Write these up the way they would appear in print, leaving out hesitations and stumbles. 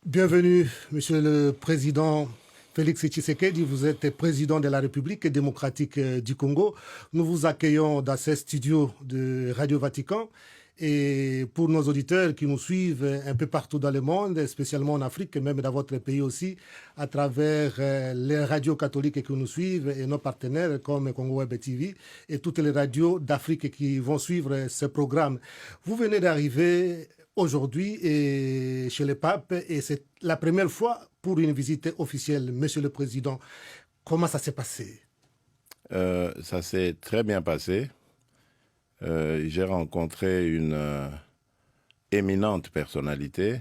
Bienvenue, Monsieur le Président Félix Tshisekedi. Vous êtes président de la République démocratique du Congo. Nous vous accueillons dans ces studios de Radio Vatican. Et pour nos auditeurs qui nous suivent un peu partout dans le monde, spécialement en Afrique et même dans votre pays aussi, à travers les radios catholiques qui nous suivent et nos partenaires comme Congo Web TV et toutes les radios d'Afrique qui vont suivre ce programme. Vous venez d'arriver aujourd'hui chez le pape et c'est la première fois pour une visite officielle. Monsieur le Président, comment ça s'est passé? Ça s'est très bien passé. J'ai rencontré une éminente personnalité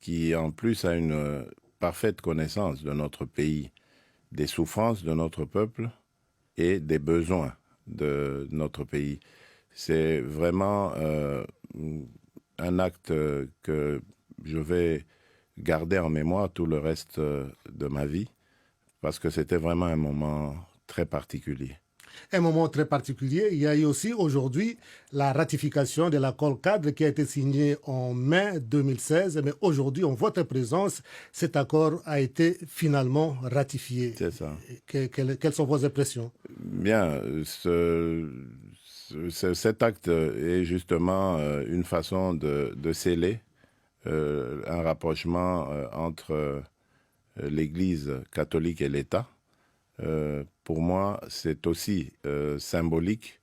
qui en plus a une parfaite connaissance de notre pays, des souffrances de notre peuple et des besoins de notre pays. C'est vraiment un acte que je vais garder en mémoire tout le reste de ma vie parce que c'était vraiment un moment très particulier. Un moment très particulier. Il y a eu aussi aujourd'hui la ratification de l'accord cadre qui a été signé en mai 2016. Mais aujourd'hui, en votre présence, cet accord a été finalement ratifié. C'est ça. Quelles sont vos impressions? Bien, cet acte est justement une façon de sceller un rapprochement entre l'Église catholique et l'État. Pour moi, c'est aussi symbolique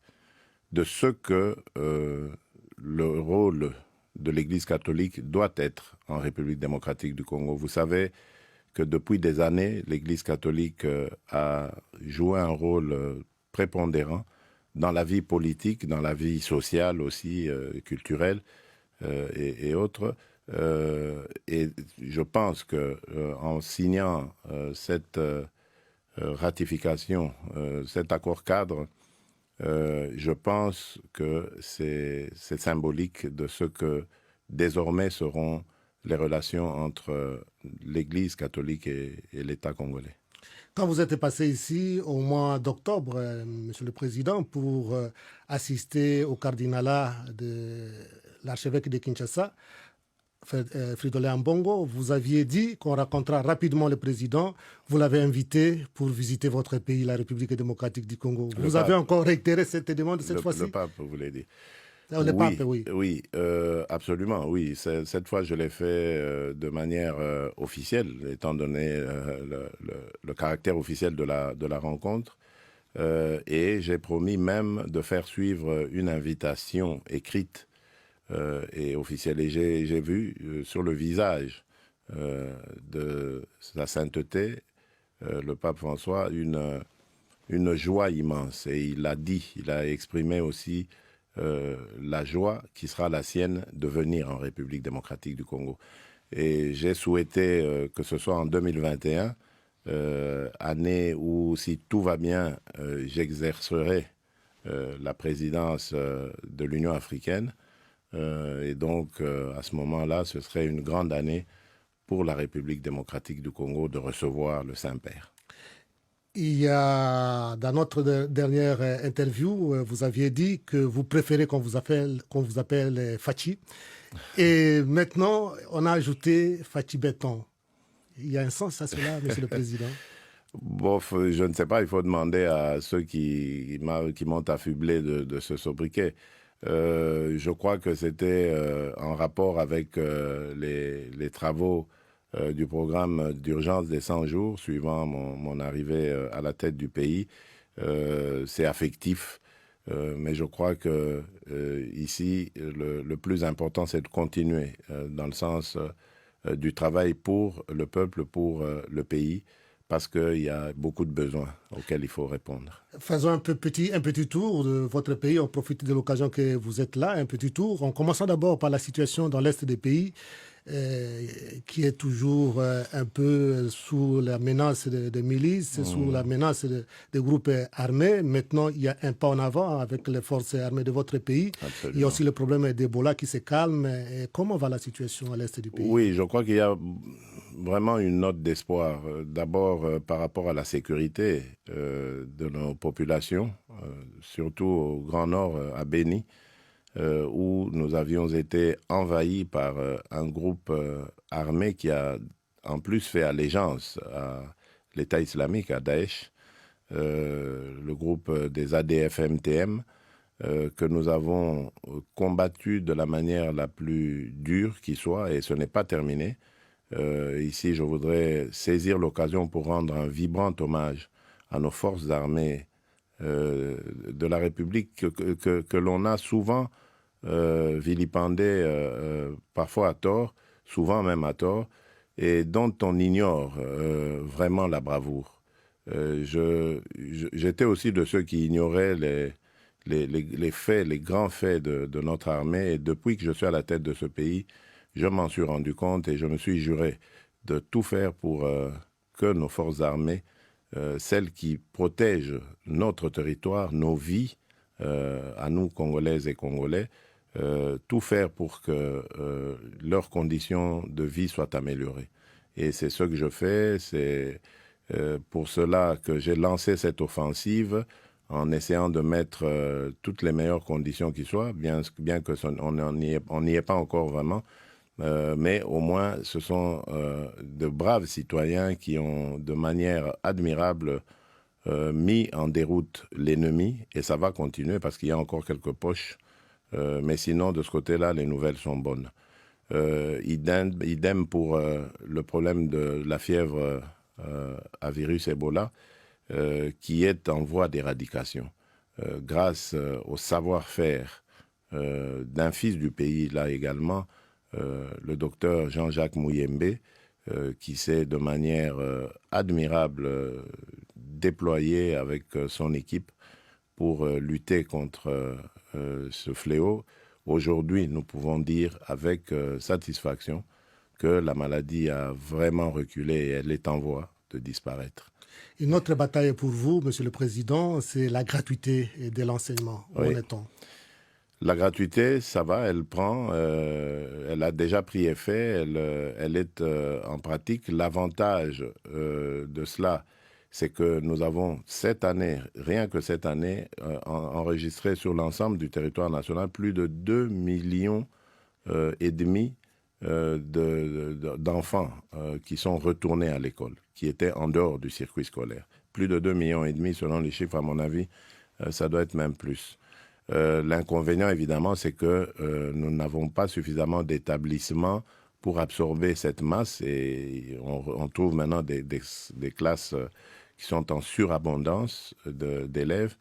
de ce que le rôle de l'Église catholique doit être en République démocratique du Congo. Vous savez que depuis des années, l'Église catholique a joué un rôle prépondérant dans la vie politique, dans la vie sociale aussi, culturelle et autres. Et je pense qu'en signant cette ratification, cet accord cadre, je pense que c'est symbolique de ce que désormais seront les relations entre l'Église catholique et l'État congolais. Quand vous êtes passé ici au mois d'octobre, Monsieur le Président, pour assister au cardinalat de l'archevêque de Kinshasa, Fridolin Ambongo, vous aviez dit qu'on rencontrera rapidement le président. Vous l'avez invité pour visiter votre pays, la République démocratique du Congo. Vous avez encore réitéré cette demande cette fois-ci? Le pape, vous voulez dire. Le pape, oui. Oui, absolument, oui. Cette fois, je l'ai fait de manière officielle, étant donné le caractère officiel de la rencontre. Et j'ai promis même de faire suivre une invitation écrite et officielle. Et j'ai vu sur le visage de sa sainteté, le pape François, une joie immense. Et il l'a dit, il a exprimé aussi la joie qui sera la sienne de venir en République démocratique du Congo. Et j'ai souhaité que ce soit en 2021, année où, si tout va bien, j'exercerai la présidence de l'Union africaine. Et donc, à ce moment-là, ce serait une grande année pour la République démocratique du Congo de recevoir le Saint-Père. Il y a, dans notre dernière interview, vous aviez dit que vous préférez qu'on vous appelle Fachi. Et maintenant, on a ajouté Fachi Béton. Il y a un sens à cela, Monsieur le Président? Bof, je ne sais pas, il faut demander à ceux qui m'ont affublé de ce sobriquet. Je crois que c'était en rapport avec les travaux du programme d'urgence des 100 jours, suivant mon arrivée à la tête du pays. C'est affectif, mais je crois que ici, le plus important, c'est de continuer dans le sens du travail pour le peuple, pour le pays, parce qu'il y a beaucoup de besoins auxquels il faut répondre. Faisons un petit tour de votre pays. On profite de l'occasion que vous êtes là, un petit tour. En commençant d'abord par la situation dans l'Est des pays, qui est toujours un peu sous la menace de milices, sous la menace de groupes armés. Maintenant, il y a un pas en avant avec les forces armées de votre pays. Absolument. Il y a aussi le problème d'Ebola qui se calme. Et comment va la situation à l'Est du pays? Oui, je crois qu'il y a vraiment une note d'espoir. D'abord, par rapport à la sécurité de nos populations, surtout au Grand Nord, à Béni. où nous avions été envahis par un groupe armé qui a en plus fait allégeance à l'État islamique, à Daesh, le groupe des ADF-MTM, que nous avons combattu de la manière la plus dure qui soit, et ce n'est pas terminé. Ici, je voudrais saisir l'occasion pour rendre un vibrant hommage à nos forces armées de la République que l'on a souvent vilipendées, parfois à tort, souvent même à tort, et dont on ignore vraiment la bravoure. J'étais aussi de ceux qui ignoraient les faits, les grands faits de notre armée, et depuis que je suis à la tête de ce pays, je m'en suis rendu compte et je me suis juré de tout faire pour que nos forces armées, celles qui protègent notre territoire, nos vies, à nous, Congolaises et Congolais, tout faire pour que leurs conditions de vie soient améliorées. Et c'est ce que je fais, c'est pour cela que j'ai lancé cette offensive en essayant de mettre toutes les meilleures conditions qui soient, bien que on n'y est pas encore vraiment, mais au moins ce sont de braves citoyens qui ont de manière admirable mis en déroute l'ennemi, et ça va continuer parce qu'il y a encore quelques poches, mais sinon de ce côté-là les nouvelles sont bonnes. Idem pour le problème de la fièvre à virus Ebola, qui est en voie d'éradication. Grâce au savoir-faire d'un fils du pays, là également, le docteur Jean-Jacques Mouyembe, qui s'est de manière admirable déployé avec son équipe pour lutter contre ce fléau. Aujourd'hui, nous pouvons dire avec satisfaction que la maladie a vraiment reculé et elle est en voie de disparaître. Une autre bataille pour vous, Monsieur le Président, c'est la gratuité de l'enseignement. Où en est-on ? La gratuité, ça va, elle prend, elle a déjà pris effet, elle est en pratique. L'avantage de cela, c'est que nous avons cette année, rien que cette année, enregistré sur l'ensemble du territoire national plus de 2,5 millions d'enfants qui sont retournés à l'école, qui étaient en dehors du circuit scolaire. Plus de 2,5 millions selon les chiffres, à mon avis, ça doit être même plus. L'inconvénient, évidemment, c'est que nous n'avons pas suffisamment d'établissements pour absorber cette masse, et on trouve maintenant des classes qui sont en surabondance d'élèves.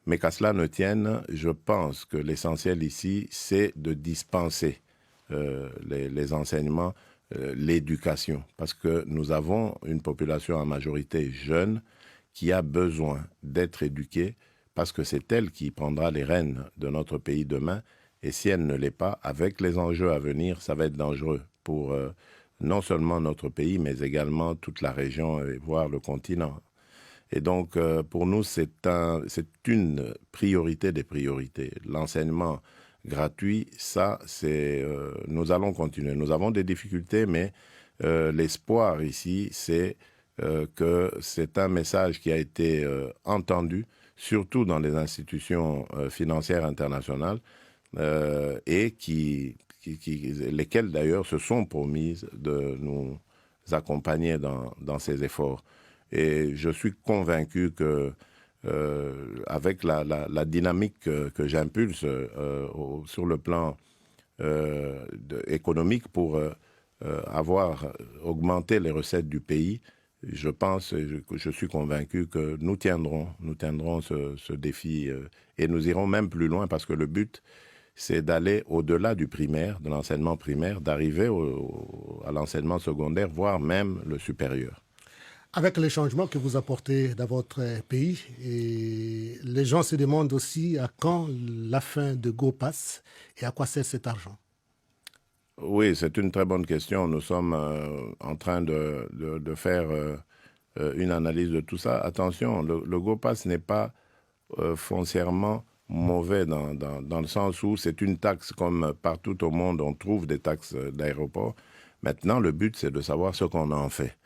Mais qu'à cela ne tienne, je pense que l'essentiel ici, c'est de dispenser les enseignements, l'éducation, parce que nous avons une population en majorité jeune qui a besoin d'être éduquée, parce que c'est elle qui prendra les rênes de notre pays demain, et si elle ne l'est pas, avec les enjeux à venir, ça va être dangereux pour non seulement notre pays, mais également toute la région, et voire le continent. Et donc, pour nous, c'est une priorité des priorités. L'enseignement gratuit, ça, nous allons continuer. Nous avons des difficultés, mais l'espoir ici, c'est que c'est un message qui a été entendu, surtout dans les institutions financières internationales, et lesquelles d'ailleurs se sont promises de nous accompagner dans ces efforts. Et je suis convaincu que avec la dynamique que j'impulse sur le plan économique pour avoir augmenté les recettes du pays, je pense, je suis convaincu que nous tiendrons ce défi et nous irons même plus loin, parce que le but, c'est d'aller au-delà du primaire, de l'enseignement primaire, d'arriver à l'enseignement secondaire, voire même le supérieur. Avec les changements que vous apportez dans votre pays, et les gens se demandent aussi à quand la fin de Go passe et à quoi sert cet argent. Oui, c'est une très bonne question. Nous sommes en train de faire une analyse de tout ça. Attention, le Go Pass n'est pas foncièrement mauvais dans le sens où c'est une taxe comme partout au monde, on trouve des taxes d'aéroport. Maintenant, le but, c'est de savoir ce qu'on en fait.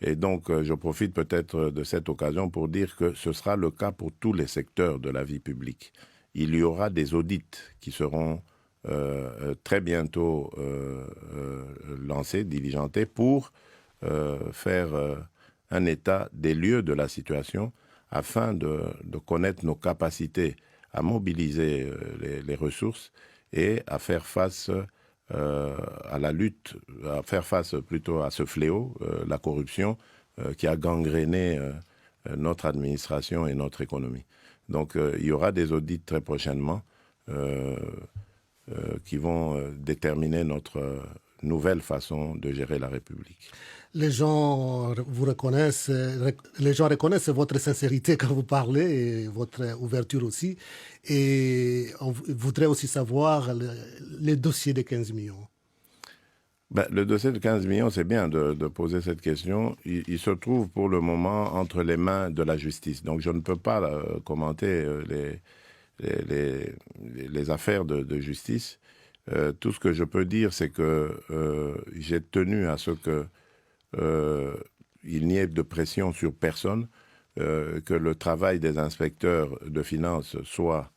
Et donc, je profite peut-être de cette occasion pour dire que ce sera le cas pour tous les secteurs de la vie publique. il y aura des audits qui seront très bientôt lancés, diligentés, pour faire un état des lieux de la situation afin de connaître nos capacités à mobiliser les ressources et à faire face à la lutte, à faire face plutôt à ce fléau, la corruption, qui a gangréné notre administration et notre économie. Donc il y aura des audits très prochainement qui vont déterminer notre nouvelle façon de gérer la République. Les gens vous reconnaissent, les gens reconnaissent votre sincérité quand vous parlez et votre ouverture aussi. Et on voudrait aussi savoir les dossiers des 15 millions. Ben, le dossier de 15 millions, c'est bien de poser cette question. Il se trouve pour le moment entre les mains de la justice. Donc je ne peux pas commenter les affaires de justice. Tout ce que je peux dire, c'est que j'ai tenu à ce que il n'y ait de pression sur personne, que le travail des inspecteurs de finances soit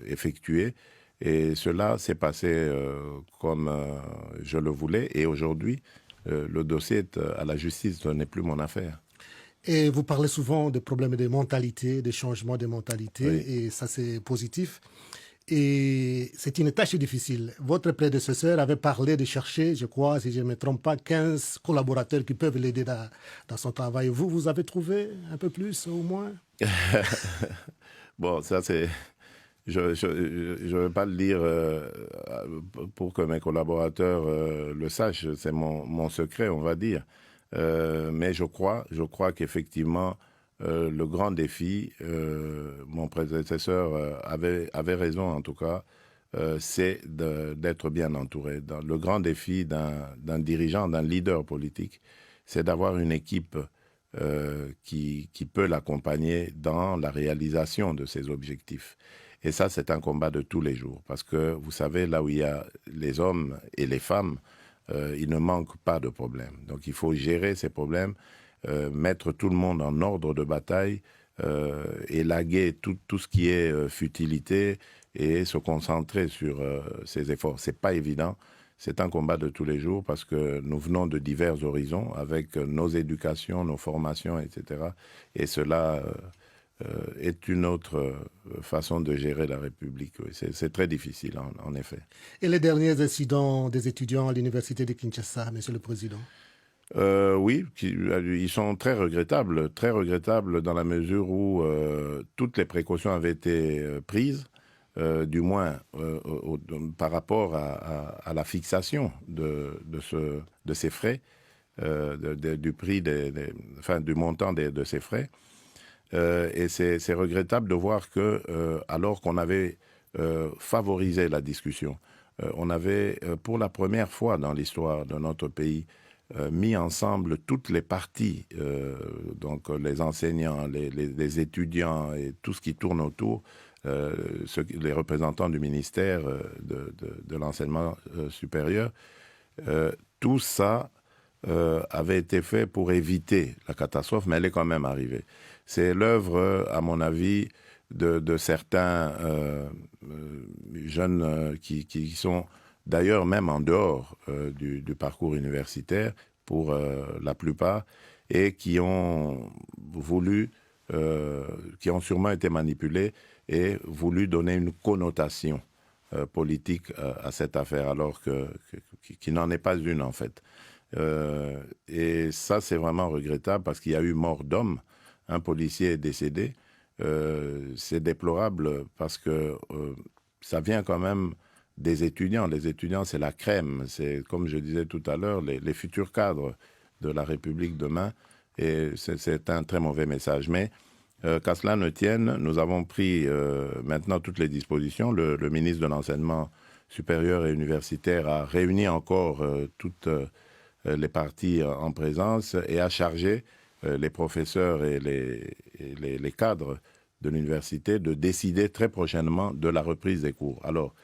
effectué. Et cela s'est passé comme je le voulais. Et aujourd'hui, le dossier est à la justice, ce n'est plus mon affaire. Et vous parlez souvent des problèmes de mentalité, des changements de mentalité, Oui. et ça c'est positif. Et c'est une tâche difficile. Votre prédécesseur avait parlé de chercher, je crois, si je ne me trompe pas, 15 collaborateurs qui peuvent l'aider dans son travail. Vous avez trouvé un peu plus au moins? Bon, ça c'est... Je ne vais pas le dire pour que mes collaborateurs le sachent, c'est mon secret, on va dire. Mais je crois qu'effectivement, le grand défi, mon prédécesseur avait raison en tout cas, c'est d'être bien entouré. Le grand défi d'un dirigeant, d'un leader politique, c'est d'avoir une équipe qui peut l'accompagner dans la réalisation de ses objectifs. Et ça, c'est un combat de tous les jours. Parce que, vous savez, là où il y a les hommes et les femmes, il ne manque pas de problèmes. Donc, il faut gérer ces problèmes, mettre tout le monde en ordre de bataille, élaguer tout ce qui est futilité et se concentrer sur ces efforts. C'est pas évident. C'est un combat de tous les jours parce que nous venons de divers horizons avec nos éducations, nos formations, etc. Et cela est une autre façon de gérer la République. Oui. C'est très difficile, en effet. Et les derniers incidents des étudiants à l'université de Kinshasa, Monsieur le Président? Oui, ils sont très regrettables dans la mesure où toutes les précautions avaient été prises, du moins par rapport à la fixation de ces frais, du prix, du montant de ces frais. Et c'est regrettable de voir que, alors qu'on avait favorisé la discussion, on avait, pour la première fois dans l'histoire de notre pays, mis ensemble toutes les parties, donc les enseignants, les étudiants et tout ce qui tourne autour, les représentants du ministère de l'enseignement supérieur, tout ça avait été fait pour éviter la catastrophe, mais elle est quand même arrivée. C'est l'œuvre, à mon avis, de certains jeunes qui sont d'ailleurs même en dehors du parcours universitaire, pour la plupart, et qui ont voulu, qui ont sûrement été manipulés et voulu donner une connotation politique à cette affaire, alors qui n'en est pas une en fait. Et ça, c'est vraiment regrettable parce qu'il y a eu mort d'homme. Un policier est décédé. C'est déplorable parce que ça vient quand même des étudiants. Les étudiants, c'est la crème. C'est, comme je disais tout à l'heure, les futurs cadres de la République demain. Et c'est un très mauvais message. Mais qu'à cela ne tienne, nous avons pris maintenant toutes les dispositions. Le ministre de l'Enseignement supérieur et universitaire a réuni encore toutes les parties en présence et a chargé les professeurs et les cadres de l'université de décider très prochainement de la reprise des cours. Alors,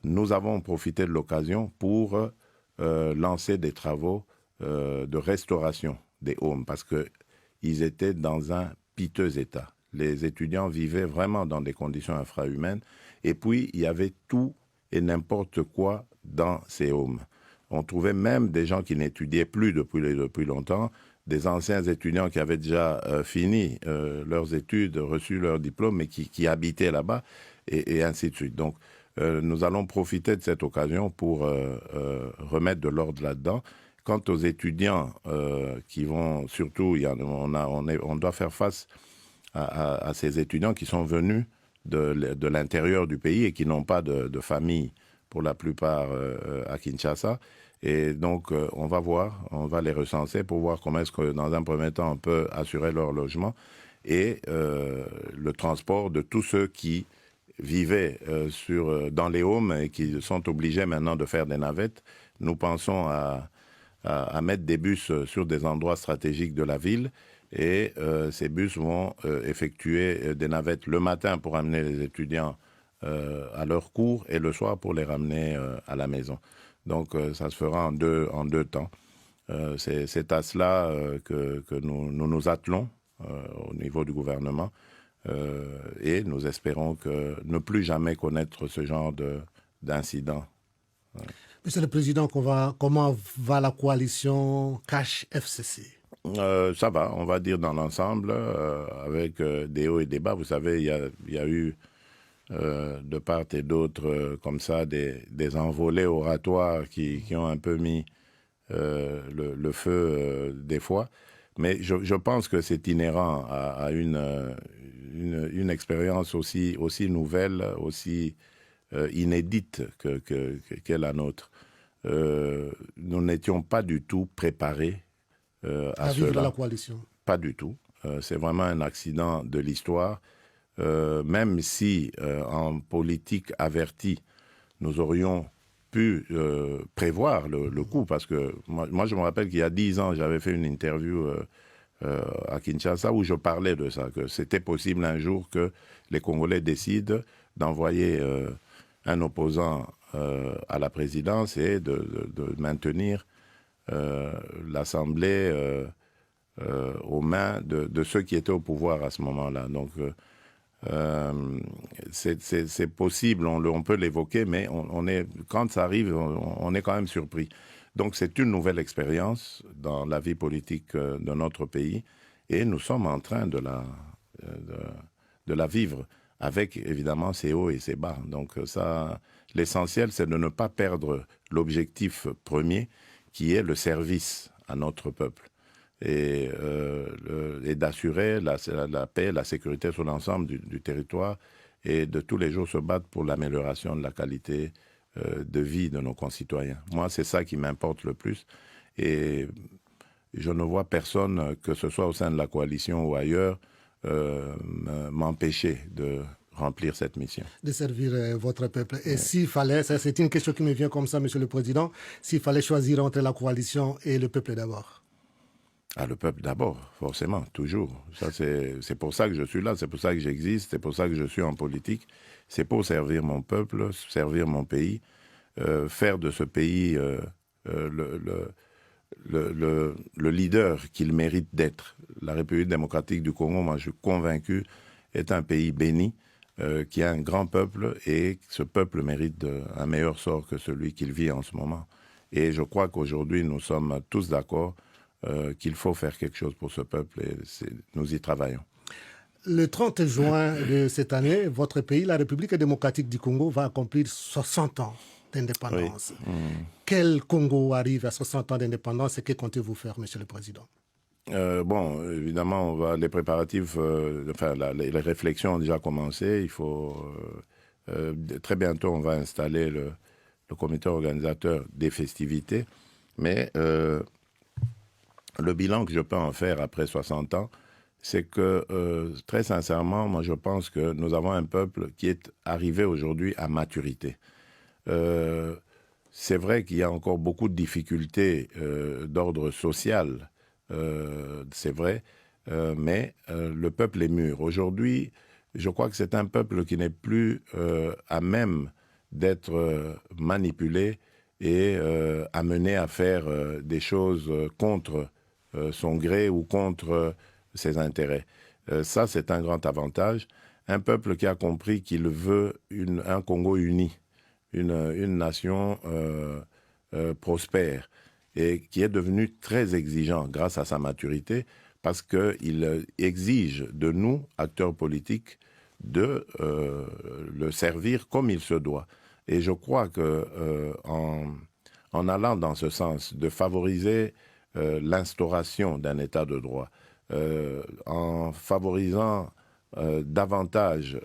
nous avons profité de l'occasion pour lancer des travaux de restauration des homes parce qu'ils étaient dans un piteux état. Les étudiants vivaient vraiment dans des conditions infrahumaines. Et puis, il y avait tout et n'importe quoi dans ces homes. On trouvait même des gens qui n'étudiaient plus depuis longtemps, des anciens étudiants qui avaient déjà fini leurs études, reçu leur diplôme, mais qui habitaient là-bas, et ainsi de suite. Donc, nous allons profiter de cette occasion pour remettre de l'ordre là-dedans. Quant aux étudiants qui vont, surtout, on doit faire face à ces étudiants qui sont venus de l'intérieur du pays et qui n'ont pas de famille, pour la plupart, à Kinshasa. Et donc, on va les recenser pour voir comment est-ce que, dans un premier temps, on peut assurer leur logement et le transport de tous ceux qui vivaient dans les homes et qui sont obligés maintenant de faire des navettes. Nous pensons à mettre des bus sur des endroits stratégiques de la ville et ces bus vont effectuer des navettes le matin pour amener les étudiants à leur cours et le soir pour les ramener à la maison. Donc ça se fera en deux temps. C'est à cela que nous attelons au niveau du gouvernement et nous espérons ne plus jamais connaître ce genre d'incident. Monsieur le Président, comment va la coalition Cash-FCC? Ça va, on va dire dans l'ensemble, avec des hauts et des bas. Vous savez, il y a eu de part et d'autre, comme ça, des envolées oratoires qui ont un peu mis le feu des fois. Mais je pense que c'est inhérent à une expérience aussi nouvelle, aussi inédite qu'est la nôtre. Nous n'étions pas du tout préparés à vivre cela. la coalition. Pas du tout. C'est vraiment un accident de l'histoire. Même si, en politique avertie, nous aurions pu prévoir le coup, parce que moi, je me rappelle qu'il y a 10 ans, j'avais fait une interview à Kinshasa où je parlais de ça, que c'était possible un jour que les Congolais décident d'envoyer un opposant à la présidence et de maintenir l'Assemblée aux mains de ceux qui étaient au pouvoir à ce moment-là. Donc, c'est possible, on peut l'évoquer, mais quand ça arrive, on est quand même surpris. Donc c'est une nouvelle expérience dans la vie politique de notre pays et nous sommes en train de la vivre avec évidemment ses hauts et ses bas. Donc ça, l'essentiel, c'est de ne pas perdre l'objectif premier qui est le service à notre peuple. Et d'assurer la paix, la sécurité sur l'ensemble du territoire et de tous les jours se battre pour l'amélioration de la qualité de vie de nos concitoyens. Moi, c'est ça qui m'importe le plus et je ne vois personne, que ce soit au sein de la coalition ou ailleurs, m'empêcher de remplir cette mission. De servir votre peuple. Et s'il fallait, c'est une question qui me vient comme ça, Monsieur le Président, s'il fallait choisir entre la coalition et le peuple d'abord? Ah, le peuple d'abord, forcément, toujours. Ça, c'est pour ça que je suis là, c'est pour ça que j'existe, c'est pour ça que je suis en politique. C'est pour servir mon peuple, servir mon pays, faire de ce pays le leader qu'il mérite d'être. La République démocratique du Congo, moi je suis convaincu, est un pays béni, qui a un grand peuple et ce peuple mérite un meilleur sort que celui qu'il vit en ce moment. Et je crois qu'aujourd'hui, nous sommes tous d'accord qu'il faut faire quelque chose pour ce peuple et nous y travaillons. Le 30 juin de cette année, votre pays, la République démocratique du Congo, va accomplir 60 ans d'indépendance. Oui. Quel Congo arrive à 60 ans d'indépendance et que comptez-vous faire, Monsieur le Président? Bon, évidemment, les préparatifs, les réflexions ont déjà commencé. Il faut très bientôt, on va installer le comité organisateur des festivités. Mais le bilan que je peux en faire après 60 ans, c'est que, très sincèrement, moi je pense que nous avons un peuple qui est arrivé aujourd'hui à maturité. C'est vrai qu'il y a encore beaucoup de difficultés d'ordre social, c'est vrai, mais le peuple est mûr. Aujourd'hui, je crois que c'est un peuple qui n'est plus à même d'être manipulé et amené à faire des choses contre son gré ou contre ses intérêts. Ça, c'est un grand avantage. Un peuple qui a compris qu'il veut un Congo uni, une nation prospère, et qui est devenu très exigeant grâce à sa maturité, parce qu'il exige de nous, acteurs politiques, de le servir comme il se doit. Et je crois en allant dans ce sens, de favoriser l'instauration d'un état de droit, en favorisant davantage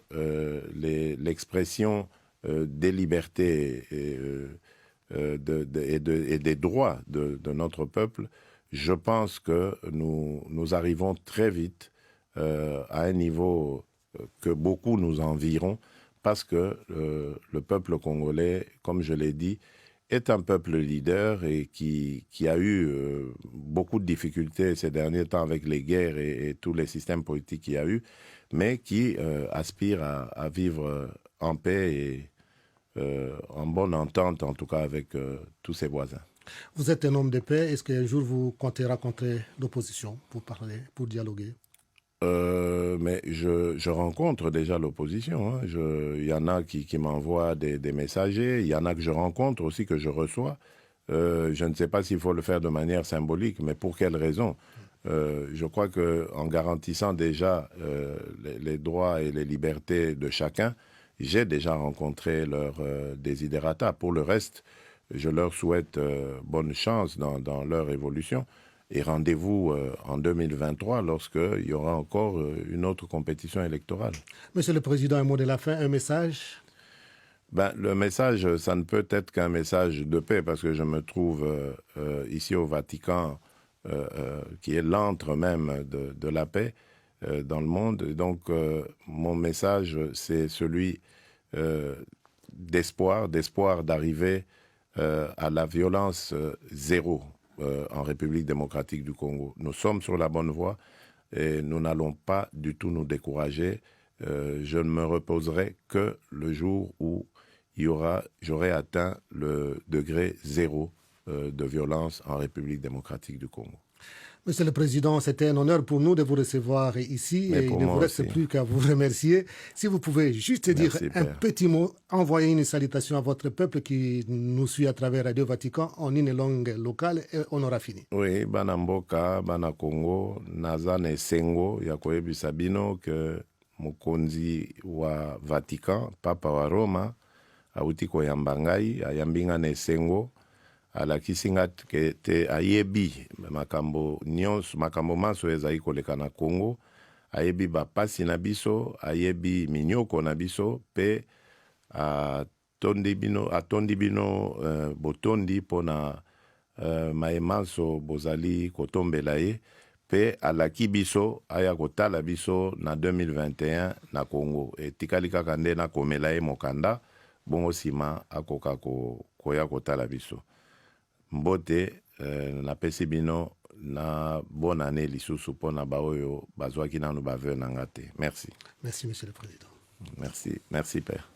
l'expression des libertés et des droits de notre peuple, je pense que nous arrivons très vite à un niveau que beaucoup nous envieront, parce que le peuple congolais, comme je l'ai dit, est un peuple leader et qui a eu beaucoup de difficultés ces derniers temps avec les guerres et tous les systèmes politiques qu'il y a eu, mais qui aspire à vivre en paix et en bonne entente, en tout cas avec tous ses voisins. Vous êtes un homme de paix. Est-ce qu'un jour vous comptez rencontrer l'opposition pour parler, pour dialoguer? Mais je rencontre déjà l'opposition. Hein. Il y en a qui m'envoient des messagers, il y en a que je rencontre aussi, que je reçois. Je ne sais pas s'il faut le faire de manière symbolique, mais pour quelle raison? Je crois qu'en garantissant déjà les droits et les libertés de chacun, j'ai déjà rencontré leurs desiderata. Pour le reste, je leur souhaite bonne chance dans leur évolution. Et rendez-vous en 2023 lorsqu'il y aura encore une autre compétition électorale. Monsieur le Président, un mot de la fin, un message? Le message, ça ne peut être qu'un message de paix, parce que je me trouve ici au Vatican, qui est l'antre même de la paix dans le monde. Et donc, mon message, c'est celui d'espoir d'arriver à la violence zéro en République démocratique du Congo. Nous sommes sur la bonne voie et nous n'allons pas du tout nous décourager. Je ne me reposerai que le jour où j'aurai atteint le degré zéro de violence en République démocratique du Congo. Monsieur le Président, c'était un honneur pour nous de vous recevoir ici. Mais et il ne vous reste plus qu'à vous remercier. Si vous pouvez juste dire un petit mot, envoyer une salutation à votre peuple qui nous suit à travers Radio Vatican en une langue locale, et on aura fini. Oui, bana mboka, bana Congo, nazane sengo, yakoyebisa bino que mokonzi wa Vatican, papa wa Roma, auti koyamba ngai, ayambinga ne sengo, alakisi nga te ayebi makambo nyonso, makambo manso ezali koleka na Congo, ayebi bapasi na biso, ayebi minyoko na biso, pe atondi bino botondi pona maemanso bozali kotombela ye, pe alaki biso aya kotala biso na 2021 na Congo. Etikali kaka nde na komela ye mokanda, bongo sima akoka koya kotala biso. Mbote napesi bino na bonne année lisusu pona baoyo bazwaki nanu baveur na nga te. Merci. Merci, Monsieur le Président. Merci, Père.